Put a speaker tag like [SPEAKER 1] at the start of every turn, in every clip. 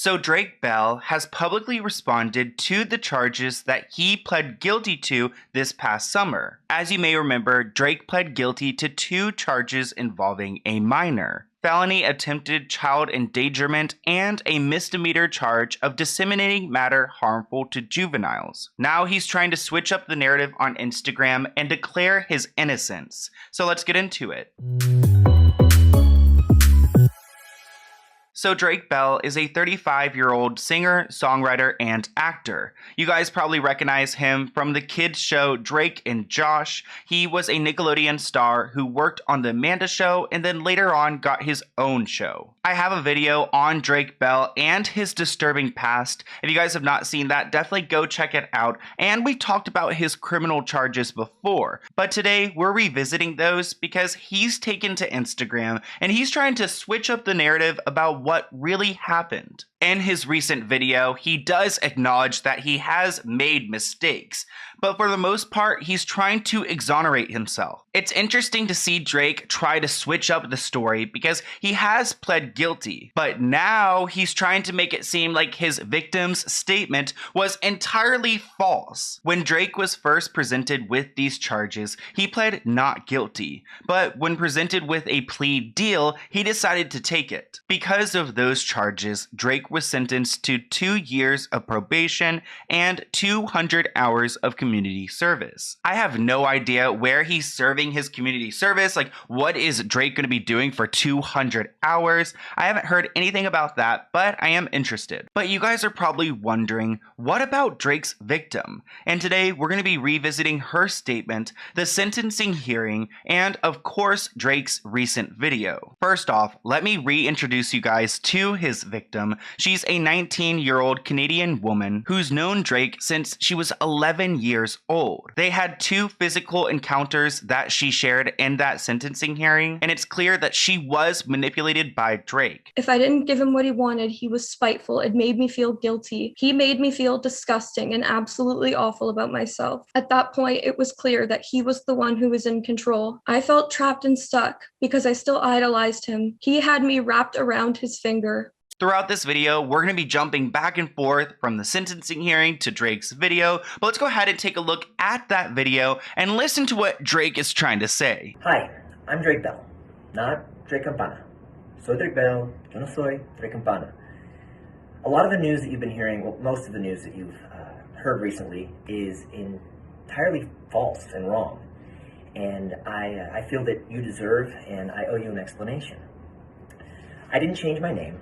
[SPEAKER 1] So Drake Bell has publicly responded to the charges that he pled guilty to this past summer. As you may remember, Drake pled guilty to 2 charges involving a minor: felony attempted child endangerment and a misdemeanor charge of disseminating matter harmful to juveniles. Now he's trying to switch up the narrative on Instagram and declare his innocence. So let's get into it. So Drake Bell is a 35-year-old singer, songwriter, and actor. You guys probably recognize him from the kids show Drake and Josh. He was a Nickelodeon star who worked on The Amanda Show and then later on got his own show. I have a video on Drake Bell and his disturbing past. If you guys have not seen that, definitely go check it out. And we talked about his criminal charges before. But today we're revisiting those because he's taken to Instagram and he's trying to switch up the narrative about what really happened. In his recent video, he does acknowledge that he has made mistakes, but for the most part, he's trying to exonerate himself. It's interesting to see Drake try to switch up the story because he has pled guilty, but now he's trying to make it seem like his victim's statement was entirely false. When Drake was first presented with these charges, he pled not guilty, but when presented with a plea deal, he decided to take it. Because of those charges, Drake was sentenced to 2 years of probation and 200 hours of community service. I have no idea where he's serving his community service. Like, what is Drake going to be doing for 200 hours? I haven't heard anything about that, but I am interested. But you guys are probably wondering, what about Drake's victim? And today we're going to be revisiting her statement, the sentencing hearing, and of course Drake's recent video. First off, let me reintroduce you guys to his victim. She's a 19-year-old Canadian woman who's known Drake since she was 11 years old. They had 2 physical encounters that she shared in that sentencing hearing, and it's clear that she was manipulated by Drake.
[SPEAKER 2] If I didn't give him what he wanted, he was spiteful. It made me feel guilty. He made me feel disgusting and absolutely awful about myself. At that point, it was clear that he was the one who was in control. I felt trapped and stuck because I still idolized him. He had me wrapped around his finger.
[SPEAKER 1] Throughout this video, we're going to be jumping back and forth from the sentencing hearing to Drake's video, but let's go ahead and take a look at that video and listen to what Drake is trying to say.
[SPEAKER 3] Hi, I'm Drake Bell, not Drake Campana. Soy Drake Bell, yo no soy Drake Campana. A lot of the news that you've been hearing, well, most of the news that you've heard recently is entirely false and wrong. And I feel that you deserve and I owe you an explanation. I didn't change my name.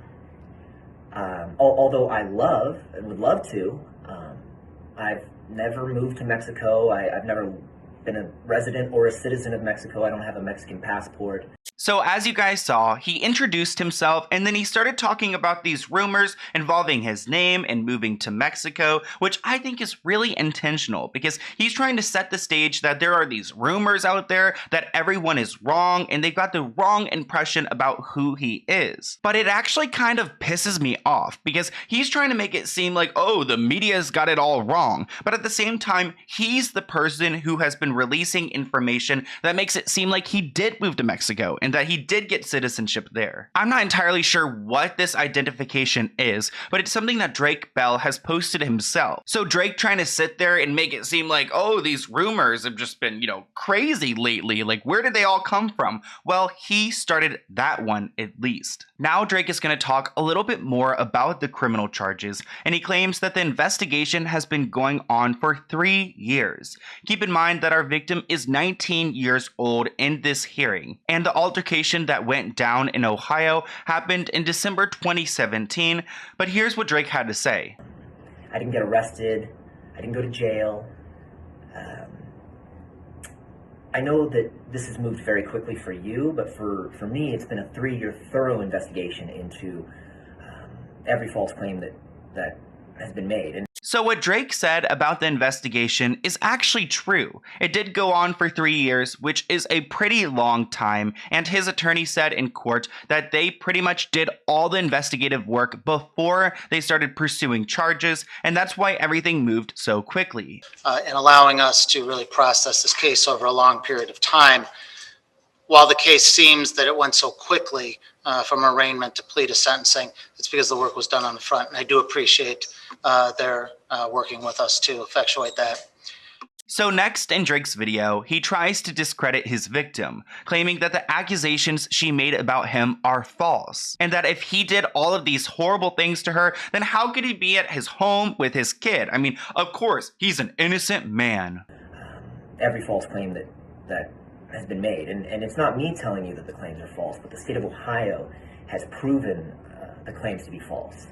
[SPEAKER 3] Although I love and would love to, I've never moved to Mexico. I've never been a resident or a citizen of Mexico. I don't have a Mexican passport.
[SPEAKER 1] So as you guys saw, he introduced himself and then he started talking about these rumors involving his name and moving to Mexico, which I think is really intentional because he's trying to set the stage that there are these rumors out there that everyone is wrong and they've got the wrong impression about who he is. But it actually kind of pisses me off because he's trying to make it seem like, oh, the media's got it all wrong. But at the same time, he's the person who has been releasing information that makes it seem like he did move to Mexico and that he did get citizenship there. I'm not entirely sure what this identification is, but it's something that Drake Bell has posted himself. So Drake trying to sit there and make it seem like, oh, these rumors have just been, crazy lately. Like, where did they all come from? Well, he started that one at least. Now Drake is going to talk a little bit more about the criminal charges, and he claims that the investigation has been going on for 3 years. Keep in mind that our victim is 19 years old in this hearing, and the altercation that went down in Ohio happened in December 2017, but here's what Drake had to say.
[SPEAKER 3] I didn't get arrested. I didn't go to jail. I know that this has moved very quickly for you, but for me, it's been a 3-year thorough investigation into every false claim that has been made. And
[SPEAKER 1] so what Drake said about the investigation is actually true. It did go on for 3 years, which is a pretty long time, and his attorney said in court that they pretty much did all the investigative work before they started pursuing charges, and that's why everything moved so quickly.
[SPEAKER 4] And allowing us to really process this case over a long period of time. While the case seems that it went so quickly, from arraignment to plea to sentencing. It's because the work was done on the front. And I do appreciate their working with us to effectuate that.
[SPEAKER 1] So next in Drake's video, he tries to discredit his victim, claiming that the accusations she made about him are false, and that if he did all of these horrible things to her, then how could he be at his home with his kid? I mean, of course, he's an innocent man.
[SPEAKER 3] Every false claim that has been made, and it's not me telling you that the claims are false, but the state of Ohio has proven the claims to be false.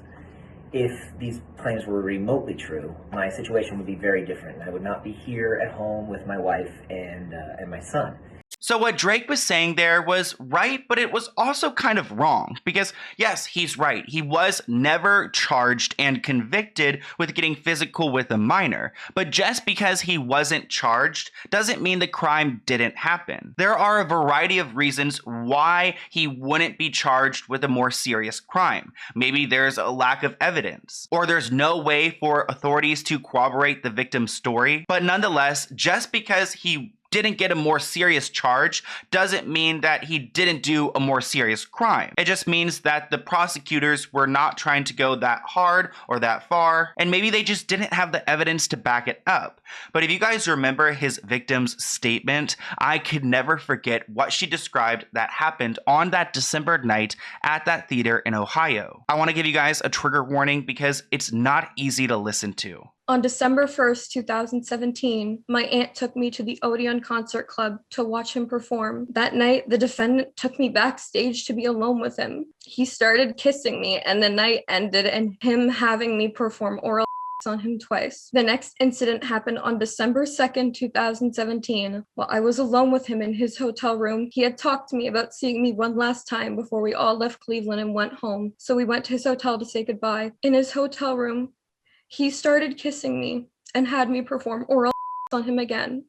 [SPEAKER 3] If these claims were remotely true, my situation would be very different. I would not be here at home with my wife and my son.
[SPEAKER 1] So what Drake was saying there was right, but it was also kind of wrong. Because yes, he's right. He was never charged and convicted with getting physical with a minor. But just because he wasn't charged doesn't mean the crime didn't happen. There are a variety of reasons why he wouldn't be charged with a more serious crime. Maybe there's a lack of evidence, or there's no way for authorities to corroborate the victim's story. But nonetheless, just because he didn't get a more serious charge doesn't mean that he didn't do a more serious crime. It just means that the prosecutors were not trying to go that hard or that far, and maybe they just didn't have the evidence to back it up. But if you guys remember his victim's statement, I could never forget what she described that happened on that December night at that theater in Ohio. I want to give you guys a trigger warning because it's not easy to listen to.
[SPEAKER 2] On December 1st, 2017, my aunt took me to the Odeon Concert Club to watch him perform. That night, the defendant took me backstage to be alone with him. He started kissing me, and the night ended in him having me perform oral on him twice. The next incident happened on December 2nd, 2017. While I was alone with him in his hotel room, he had talked to me about seeing me one last time before we all left Cleveland and went home. So we went to his hotel to say goodbye. In his hotel room, he started kissing me and had me perform oral on him again.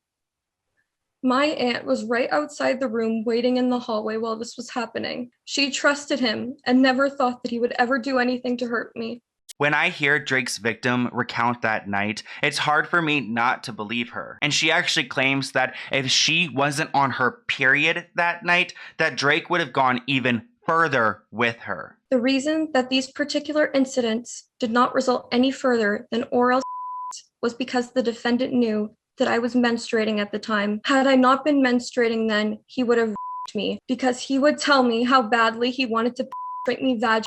[SPEAKER 2] My aunt was right outside the room waiting in the hallway while this was happening. She trusted him and never thought that he would ever do anything to hurt me.
[SPEAKER 1] When I hear Drake's victim recount that night, it's hard for me not to believe her. And she actually claims that if she wasn't on her period that night, that Drake would have gone even further with her.
[SPEAKER 2] The reason that these particular incidents did not result any further than oral was because the defendant knew that I was menstruating at the time. Had I not been menstruating then, he would have me because he would tell me how badly he wanted to penetrate me vaginally,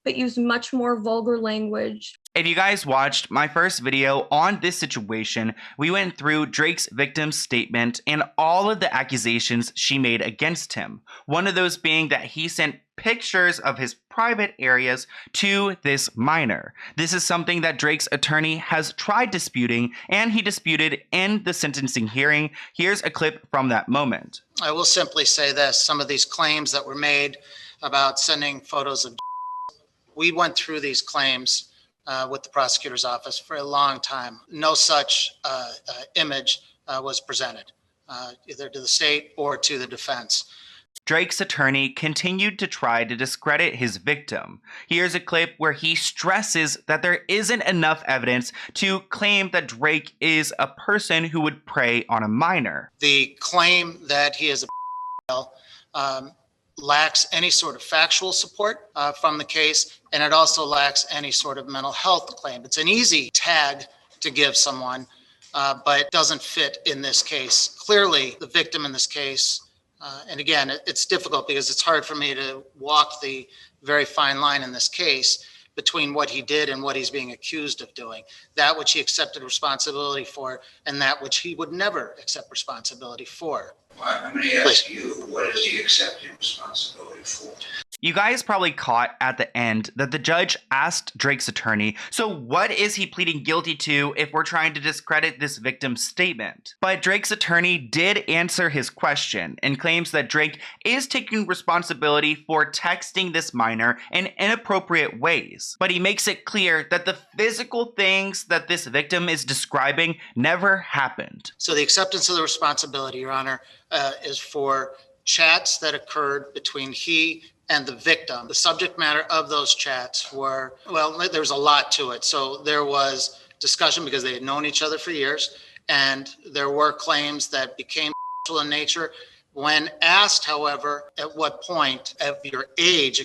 [SPEAKER 2] but used much more vulgar language.
[SPEAKER 1] If you guys watched my first video on this situation, we went through Drake's victim's statement and all of the accusations she made against him. One of those being that he sent pictures of his private areas to this minor. This is something that Drake's attorney has tried disputing, and he disputed in the sentencing hearing. Here's a clip from that moment.
[SPEAKER 4] I will simply say this, some of these claims that were made about sending photos of we went through these claims with the prosecutor's office for a long time. No such image was presented, either to the state or to the defense.
[SPEAKER 1] Drake's attorney continued to try to discredit his victim. Here's a clip where he stresses that there isn't enough evidence to claim that Drake is a person who would prey on a minor.
[SPEAKER 4] The claim that he is a lacks any sort of factual support from the case, and it also lacks any sort of mental health claim. It's an easy tag to give someone, but doesn't fit in this case. Clearly, the victim in this case, and again, it's difficult because it's hard for me to walk the very fine line in this case between what he did and what he's being accused of doing, that which he accepted responsibility for and that which he would never accept responsibility for.
[SPEAKER 5] Well, I'm going to ask you, what is he accepting responsibility for?
[SPEAKER 1] You guys probably caught at the end that the judge asked Drake's attorney, so what is he pleading guilty to if we're trying to discredit this victim's statement? But Drake's attorney did answer his question and claims that Drake is taking responsibility for texting this minor in inappropriate ways. But he makes it clear that the physical things that this victim is describing never happened.
[SPEAKER 4] So the acceptance of the responsibility, Your Honor, is for chats that occurred between he and the victim. The subject matter of those chats were, well, there was a lot to it. So there was discussion because they had known each other for years, and there were claims that became sexual in nature. When asked, however, at what point of your age,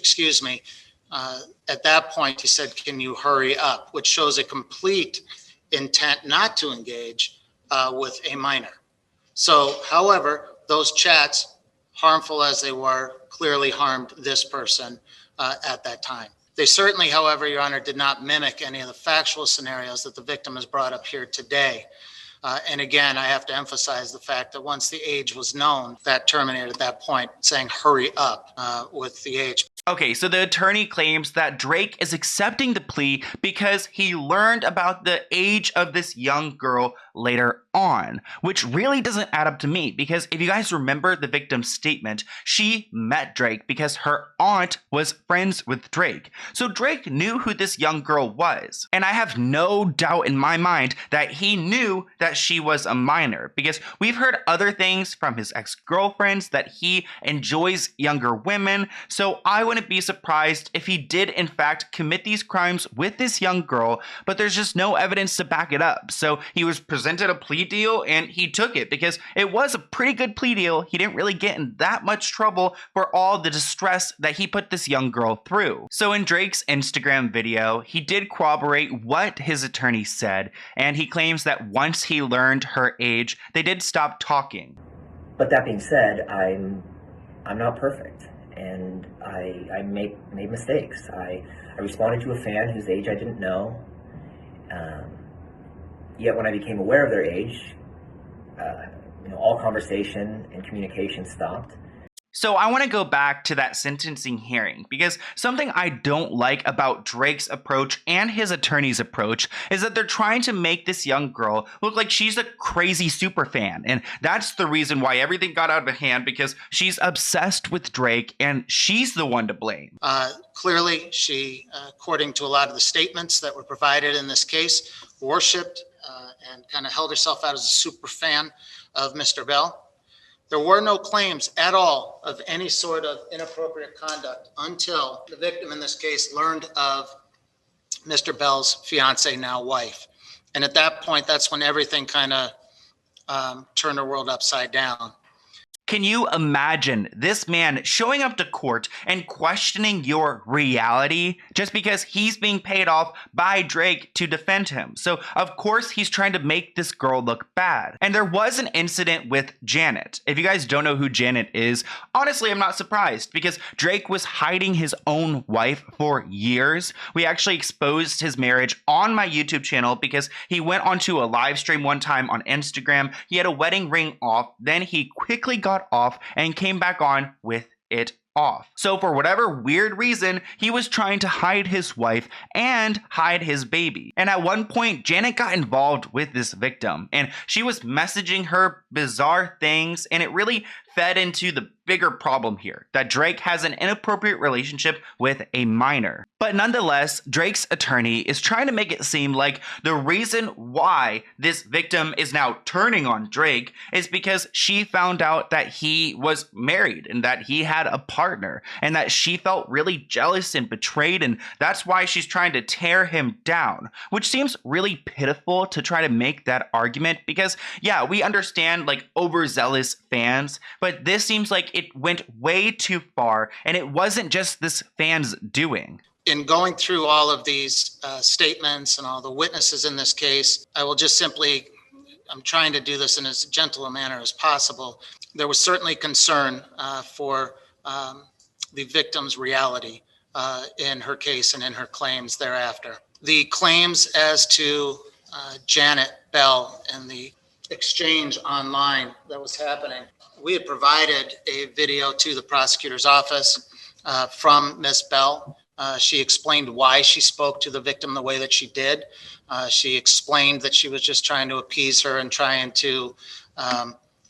[SPEAKER 4] at that point he said, "Can you hurry up?" which shows a complete intent not to engage with a minor. So, however, those chats, harmful as they were, clearly harmed this person at that time. They certainly, however, Your Honor, did not mimic any of the factual scenarios that the victim has brought up here today. And again, I have to emphasize the fact that once the age was known, that terminated at that point, saying hurry up with the age.
[SPEAKER 1] Okay, so the attorney claims that Drake is accepting the plea because he learned about the age of this young girl later on, which really doesn't add up to me, because if you guys remember the victim's statement, she met Drake because her aunt was friends with Drake. So Drake knew who this young girl was, and I have no doubt in my mind that he knew that she was a minor, because we've heard other things from his ex-girlfriends that he enjoys younger women. So I wouldn't be surprised if he did in fact commit these crimes with this young girl, but there's just no evidence to back it up. So he was presented a plea deal and he took it because it was a pretty good plea deal. He didn't really get in that much trouble for all the distress that he put this young girl through. So in Drake's Instagram video, he did corroborate what his attorney said, and he claims that once he learned her age, they did stop talking.
[SPEAKER 3] But that being said, I'm not perfect, and I made mistakes. I responded to a fan whose age I didn't know. Yet when I became aware of their age, all conversation and communication stopped.
[SPEAKER 1] So I want to go back to that sentencing hearing, because something I don't like about Drake's approach and his attorney's approach is that they're trying to make this young girl look like she's a crazy super fan. And that's the reason why everything got out of hand, because she's obsessed with Drake and she's the one to blame.
[SPEAKER 4] Clearly, she, according to a lot of the statements that were provided in this case, worshipped and kind of held herself out as a super fan of Mr. Bell. There were no claims at all of any sort of inappropriate conduct until the victim in this case learned of Mr. Bell's fiance, now wife. And at that point, that's when everything kind of turned her world upside down.
[SPEAKER 1] Can you imagine this man showing up to court and questioning your reality just because he's being paid off by Drake to defend him? So of course he's trying to make this girl look bad. And there was an incident with Janet. If you guys don't know who Janet is, honestly, I'm not surprised, because Drake was hiding his own wife for years. We actually exposed his marriage on my YouTube channel because he went onto a live stream one time on Instagram. He had a wedding ring off, then he quickly got off and came back on with it off. So for whatever weird reason, he was trying to hide his wife and hide his baby. And at one point, Janet got involved with this victim and she was messaging her bizarre things, and it really fed into the bigger problem here, that Drake has an inappropriate relationship with a minor. But nonetheless, Drake's attorney is trying to make it seem like the reason why this victim is now turning on Drake is because she found out that he was married and that he had a partner, and that she felt really jealous and betrayed, and that's why she's trying to tear him down, which seems really pitiful to try to make that argument, because yeah, we understand like overzealous fans, but this seems like it went way too far, and it wasn't just this fan's doing.
[SPEAKER 4] In going through all of these statements and all the witnesses in this case, I will just simply, I'm trying to do this in as gentle a manner as possible. There was certainly concern for the victim's reality in her case and in her claims thereafter. The claims as to Janet Bell and the exchange online that was happening, we had provided a video to the prosecutor's office from Miss Bell. She explained why she spoke to the victim the way that she did. She explained that she was just trying to appease her and trying to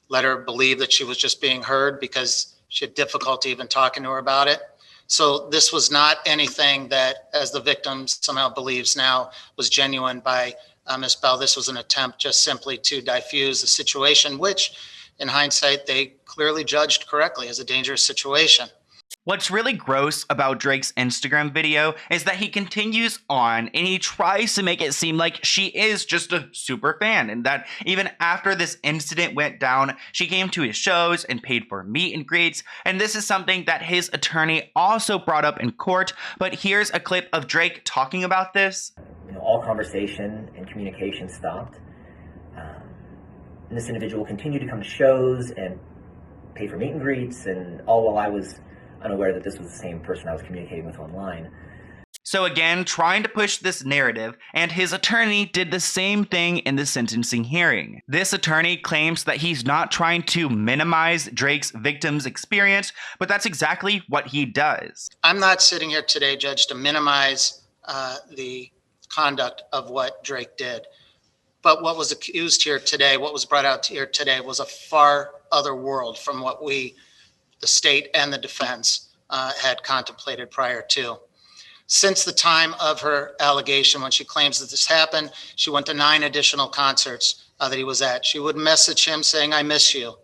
[SPEAKER 4] let her believe that she was just being heard, because she had difficulty even talking to her about it. So this was not anything that, as the victim somehow believes now, was genuine by Miss Bell. This was an attempt just simply to diffuse the situation, which in hindsight, they clearly judged correctly as a dangerous situation.
[SPEAKER 1] What's really gross about Drake's Instagram video is that he continues on and he tries to make it seem like she is just a super fan, and that even after this incident went down, she came to his shows and paid for meet and greets, and this is something that his attorney also brought up in court. But here's a clip of Drake talking about this.
[SPEAKER 3] All conversation and communication stopped. And this individual continued to come to shows and pay for meet and greets, and all while I was unaware that this was the same person I was communicating with online.
[SPEAKER 1] So again, trying to push this narrative, and his attorney did the same thing in the sentencing hearing. This attorney claims that he's not trying to minimize Drake's victim's experience, but that's exactly what he does.
[SPEAKER 4] I'm not sitting here today, Judge, to minimize the conduct of what Drake did. But what was accused here today, what was brought out here today, was a far other world from what we, the state and the defense, had contemplated prior to. Since the time of her allegation, when she claims that this happened, she went to 9 additional concerts that he was at. She would message him saying, "I miss you."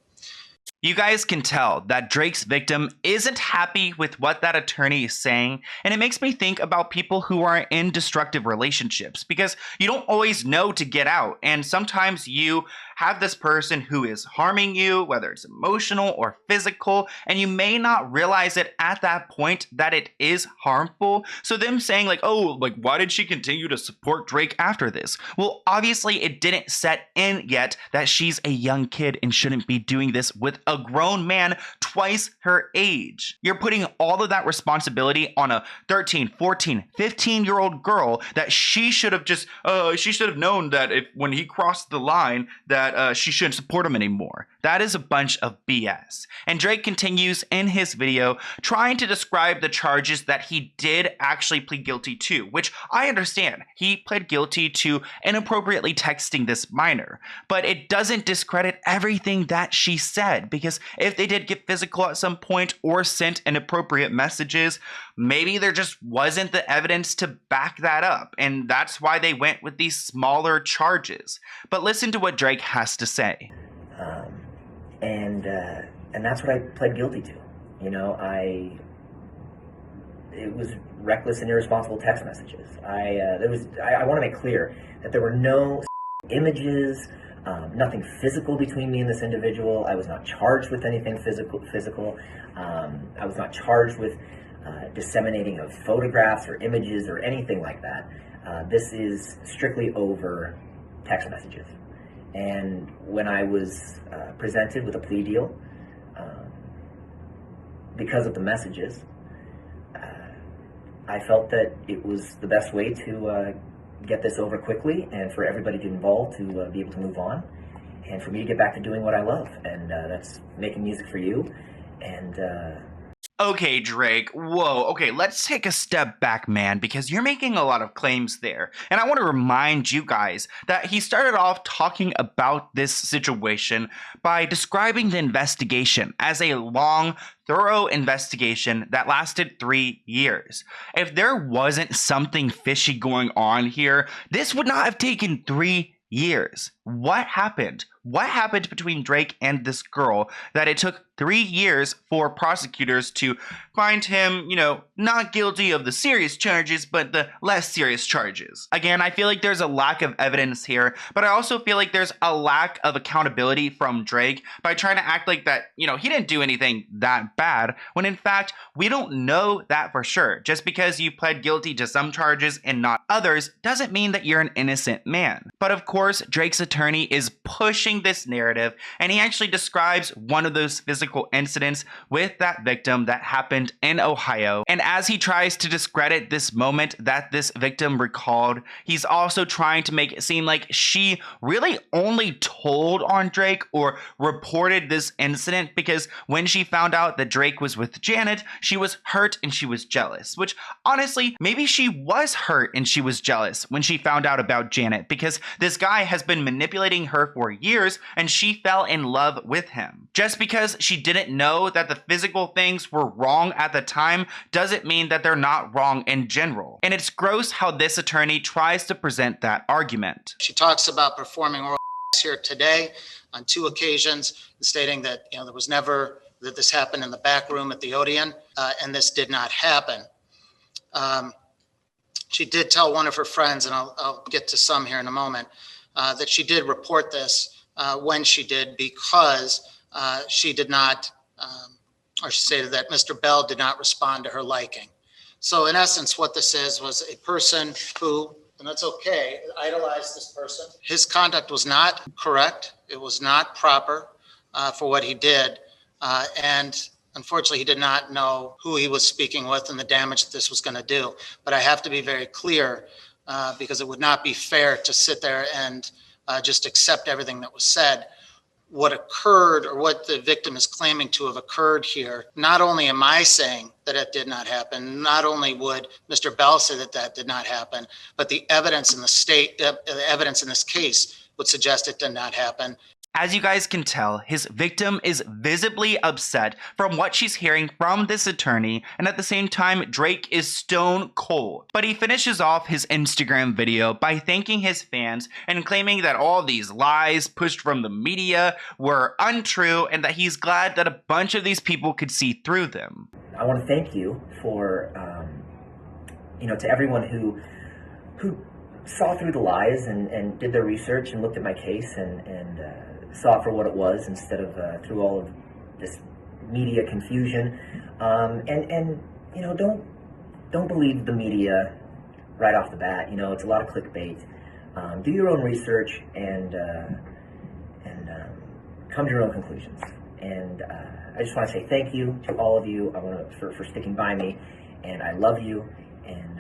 [SPEAKER 1] You guys can tell that Drake's victim isn't happy with what that attorney is saying, and it makes me think about people who are in destructive relationships, because you don't always know to get out, and sometimes you have this person who is harming you, whether it's emotional or physical, and you may not realize it at that point that it is harmful. So them saying like, oh, like, why did she continue to support Drake after this? Well, obviously it didn't set in yet that she's a young kid and shouldn't be doing this with a grown man twice her age. You're putting all of that responsibility on a 13, 14, 15-year-old girl that she should have just, she should have known that if when he crossed the line that she shouldn't support him anymore. That is a bunch of BS. And Drake continues in his video trying to describe the charges that he did actually plead guilty to, which I understand. He pled guilty to inappropriately texting this minor, but it doesn't discredit everything that she said, because if they did get physical at some point or sent inappropriate messages, maybe there just wasn't the evidence to back that up, and that's why they went with these smaller charges. But listen to what Drake has to say.
[SPEAKER 3] And that's what I pled guilty to. You know, it was reckless and irresponsible text messages. I want to make clear that there were no images, nothing physical between me and this individual. I was not charged with anything physical. I was not charged with disseminating of photographs or images or anything like that. This is strictly over text messages. And when I was presented with a plea deal, because of the messages, I felt that it was the best way to get this over quickly, and for everybody involved to be able to move on, and for me to get back to doing what I love, and that's making music for you. And
[SPEAKER 1] Okay, Drake, whoa, okay, let's take a step back, man, because you're making a lot of claims there. And I want to remind you guys that he started off talking about this situation by describing the investigation as a long, thorough investigation that lasted 3 years. If there wasn't something fishy going on here, this would not have taken 3 years. What happened? What happened between Drake and this girl that it took 3 years for prosecutors to find him, you know, not guilty of the serious charges, but the less serious charges? Again, I feel like there's a lack of evidence here, but I also feel like there's a lack of accountability from Drake by trying to act like that, you know, he didn't do anything that bad, when in fact, we don't know that for sure. Just because you pled guilty to some charges and not others doesn't mean that you're an innocent man. But of course, Drake's attorney is pushing this narrative, and he actually describes one of those physical incidents with that victim that happened in Ohio. And as he tries to discredit this moment that this victim recalled, he's also trying to make it seem like she really only told on Drake or reported this incident because when she found out that Drake was with Janet, she was hurt and she was jealous. Which honestly, maybe she was hurt and she was jealous when she found out about Janet, because this guy has been manipulating her for years and she fell in love with him. Just because she didn't know that the physical things were wrong at the time doesn't mean that they're not wrong in general. And it's gross how this attorney tries to present that argument.
[SPEAKER 4] She talks about performing oral sex here today on 2 occasions, stating that, you know, there was never that this happened in the back room at the Odeon, and this did not happen. She did tell one of her friends, and I'll get to some here in a moment, that she did report this when she did because she did not, or she stated that Mr. Bell did not respond to her liking. So in essence, what this was a person who, and that's okay, idolized this person. His conduct was not correct. It was not proper for what he did. And unfortunately, he did not know who he was speaking with and the damage that this was going to do. But I have to be very clear because it would not be fair to sit there and just accept everything that was said. What occurred, or what the victim is claiming to have occurred here, not only am I saying that it did not happen, not only would Mr. Bell say that that did not happen, but the evidence in the evidence in this case would suggest it did not happen.
[SPEAKER 1] As you guys can tell, his victim is visibly upset from what she's hearing from this attorney, and at the same time, Drake is stone cold. But he finishes off his Instagram video by thanking his fans and claiming that all these lies pushed from the media were untrue and that he's glad that a bunch of these people could see through them.
[SPEAKER 3] I want to thank you for, to everyone who saw through the lies and did their research and looked at my case and saw it for what it was instead of through all of this media confusion. Don't believe the media right off the bat. It's a lot of clickbait. Do your own research and come to your own conclusions. And I just want to say thank you to all of you. I want to for sticking by me, and I love you. And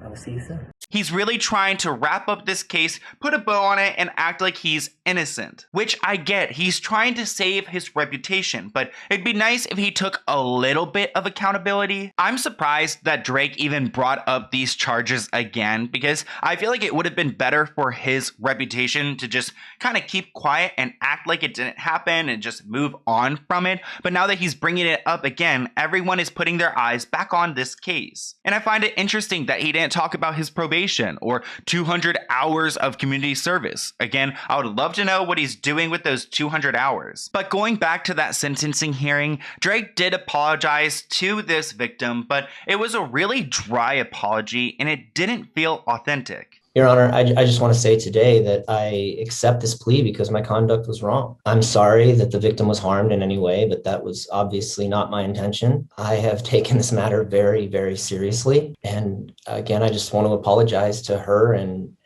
[SPEAKER 3] I will see you soon.
[SPEAKER 1] He's really trying to wrap up this case, put a bow on it, and act like he's innocent. Which I get, he's trying to save his reputation, but it'd be nice if he took a little bit of accountability. I'm surprised that Drake even brought up these charges again, because I feel like it would have been better for his reputation to just kind of keep quiet and act like it didn't happen and just move on from it. But now that he's bringing it up again, everyone is putting their eyes back on this case. And I find it interesting that he didn't talk about his probation or 200 hours of community service. Again, I would love to know what he's doing with those 200 hours. But going back to that sentencing hearing, Drake did apologize to this victim, but it was a really dry apology and it didn't feel authentic.
[SPEAKER 6] Your Honor, I just want to say today that I accept this plea because my conduct was wrong. I'm sorry that the victim was harmed in any way, but that was obviously not my intention. I have taken this matter very, very seriously. And again, I just want to apologize to her and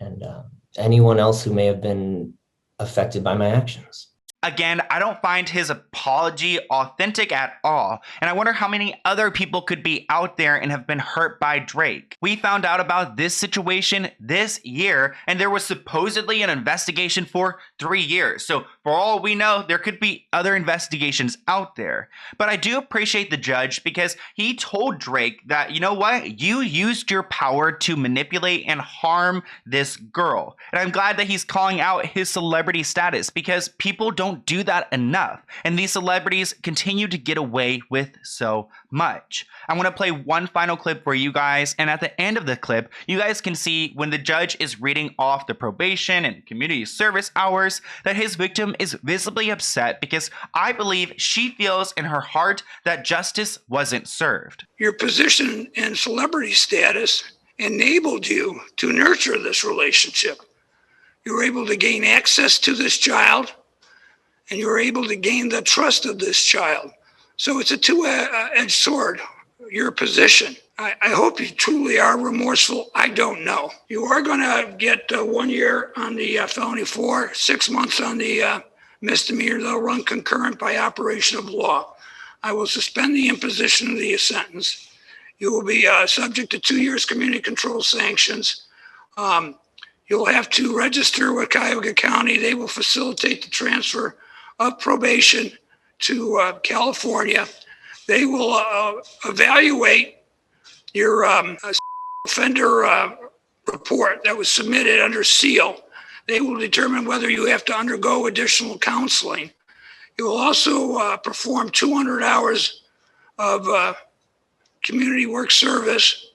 [SPEAKER 6] anyone else who may have been affected by my actions.
[SPEAKER 1] Again, I don't find his apology authentic at all, and I wonder how many other people could be out there and have been hurt by Drake. We found out about this situation this year, and there was supposedly an investigation for 3 years. So for all we know, there could be other investigations out there. But I do appreciate the judge because he told Drake that, you know what, you used your power to manipulate and harm this girl. And I'm glad that he's calling out his celebrity status because people don't do that enough, and these celebrities continue to get away with so much. I want to play one final clip for you guys, and at the end of the clip, you guys can see when the judge is reading off the probation and community service hours that his victim is visibly upset because I believe she feels in her heart that justice wasn't served.
[SPEAKER 5] Your position and celebrity status enabled you to nurture this relationship. You were able to gain access to this child, and you were able to gain the trust of this child. So it's a two-edged sword, your position. I hope you truly are remorseful. I don't know. You are going to get 1 year on the felony 4, 6 months on the misdemeanor. They'll run concurrent by operation of law. I will suspend the imposition of the sentence. You will be subject to 2 years community control sanctions. You'll have to register with Cuyahoga County. They will facilitate the transfer of probation to California. They will evaluate your offender report that was submitted under seal. They will determine whether you have to undergo additional counseling. You will also perform 200 hours of community work service,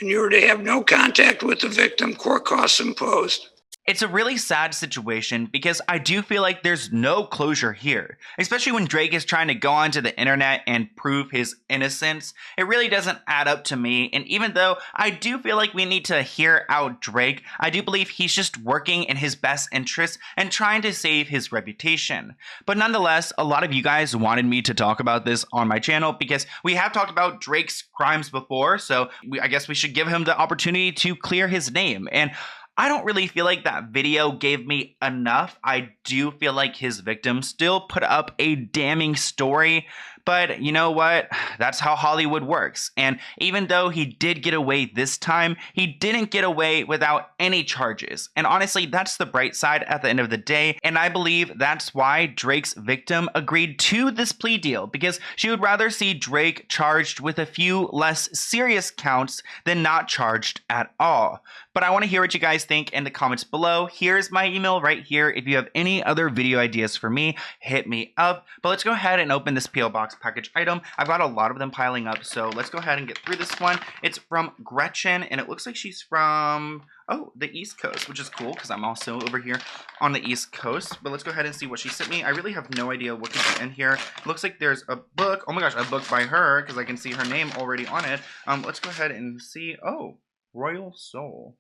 [SPEAKER 5] and you are to have no contact with the victim, court costs imposed.
[SPEAKER 1] It's a really sad situation because I do feel like there's no closure here, especially when Drake is trying to go onto the internet and prove his innocence. It really doesn't add up to me, and even though I do feel like we need to hear out Drake, I do believe he's just working in his best interest and trying to save his reputation. But nonetheless, a lot of you guys wanted me to talk about this on my channel because we have talked about Drake's crimes before, so I guess we should give him the opportunity to clear his name. And I don't really feel like that video gave me enough. I do feel like his victim still put up a damning story, but you know what? That's how Hollywood works. And even though he did get away this time, he didn't get away without any charges. And honestly, that's the bright side at the end of the day. And I believe that's why Drake's victim agreed to this plea deal, because she would rather see Drake charged with a few less serious counts than not charged at all. But I want to hear what you guys think in the comments below. Here's my email right here. If you have any other video ideas for me, hit me up. But let's go ahead and open this P.O. Box package item. I've got a lot of them piling up, so let's go ahead and get through this one. It's from Gretchen, and it looks like she's from, oh, the East Coast, which is cool because I'm also over here on the East Coast. But let's go ahead and see what she sent me. I really have no idea what could be in here. It looks like there's a book. Oh my gosh, a book by her because I can see her name already on it. Let's go ahead and see. Oh, Royal Soul.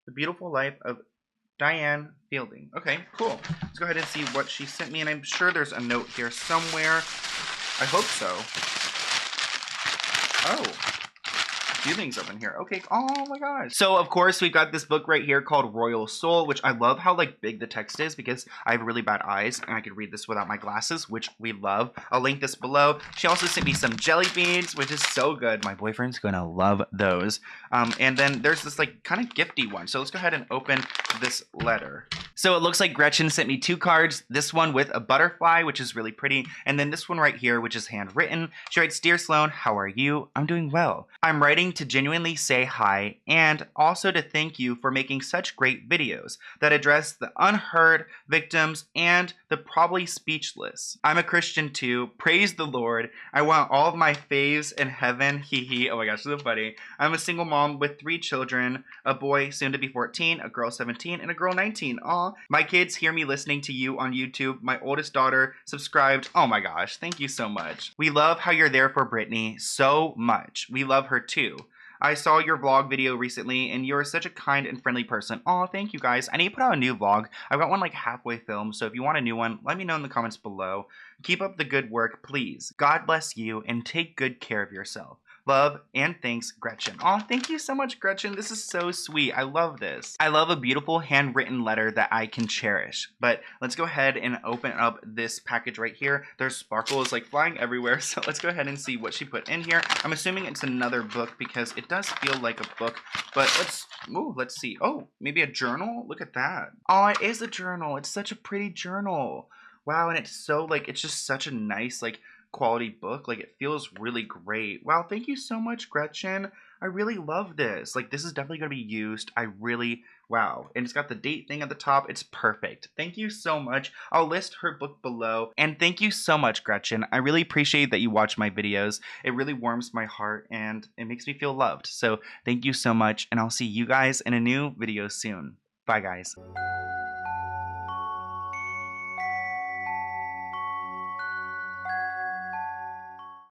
[SPEAKER 1] The Beautiful Life of Diane Fielding. Okay, cool. Let's go ahead and see what she sent me, and I'm sure there's a note here somewhere. I hope so. Oh. A few things up in here. Okay, oh my gosh. So of course we've got this book right here called Royal Soul, which I love how like big the text is because I have really bad eyes and I could read this without my glasses, which we love. I'll link this below. She also sent me some jelly beans, which is so good. My boyfriend's gonna love those. And then there's this like kind of gifty one. So let's go ahead and open this letter. So it looks like Gretchen sent me 2 cards, this one with a butterfly, which is really pretty, and then this one right here, which is handwritten. She writes, "Dear Sloan, how are you? I'm doing well. I'm writing to genuinely say hi and also to thank you for making such great videos that address the unheard, victims, and the probably speechless. I'm a Christian too. Praise the Lord. I want all of my faves in heaven. Hee hee." Oh my gosh, so funny. "I'm a single mom with 3 children, a boy soon to be 14, a girl 17, and a girl 19. Aw. My kids hear me listening to you on YouTube. My oldest daughter subscribed." Oh my gosh, thank you so much. "We love how you're there for Brittany so much. We love her too. I saw your vlog video recently and you're such a kind and friendly person." Oh, thank you guys. I need to put out a new vlog. I've got one like halfway filmed, so if you want a new one, let me know in the comments below. "Keep up the good work, please. God bless you and take good care of yourself. Love and thanks, Gretchen." Oh, thank you so much, Gretchen. This is so sweet. I love this. I love a beautiful handwritten letter that I can cherish. But let's go ahead and open up this package right here. There's sparkles like flying everywhere. So let's go ahead and see what she put in here. I'm assuming it's another book because it does feel like a book. But let's see. Oh, maybe a journal? Look at that. Oh, it is a journal. It's such a pretty journal. Wow, and it's so like, it's just such a nice like quality book. Like it feels really great. Wow, thank you so much, Gretchen. I really love this. Like this is definitely going to be used. Wow. And it's got the date thing at the top. It's perfect. Thank you so much. I'll list her book below. And thank you so much, Gretchen. I really appreciate that you watch my videos. It really warms my heart and it makes me feel loved. So thank you so much. And I'll see you guys in a new video soon. Bye, guys.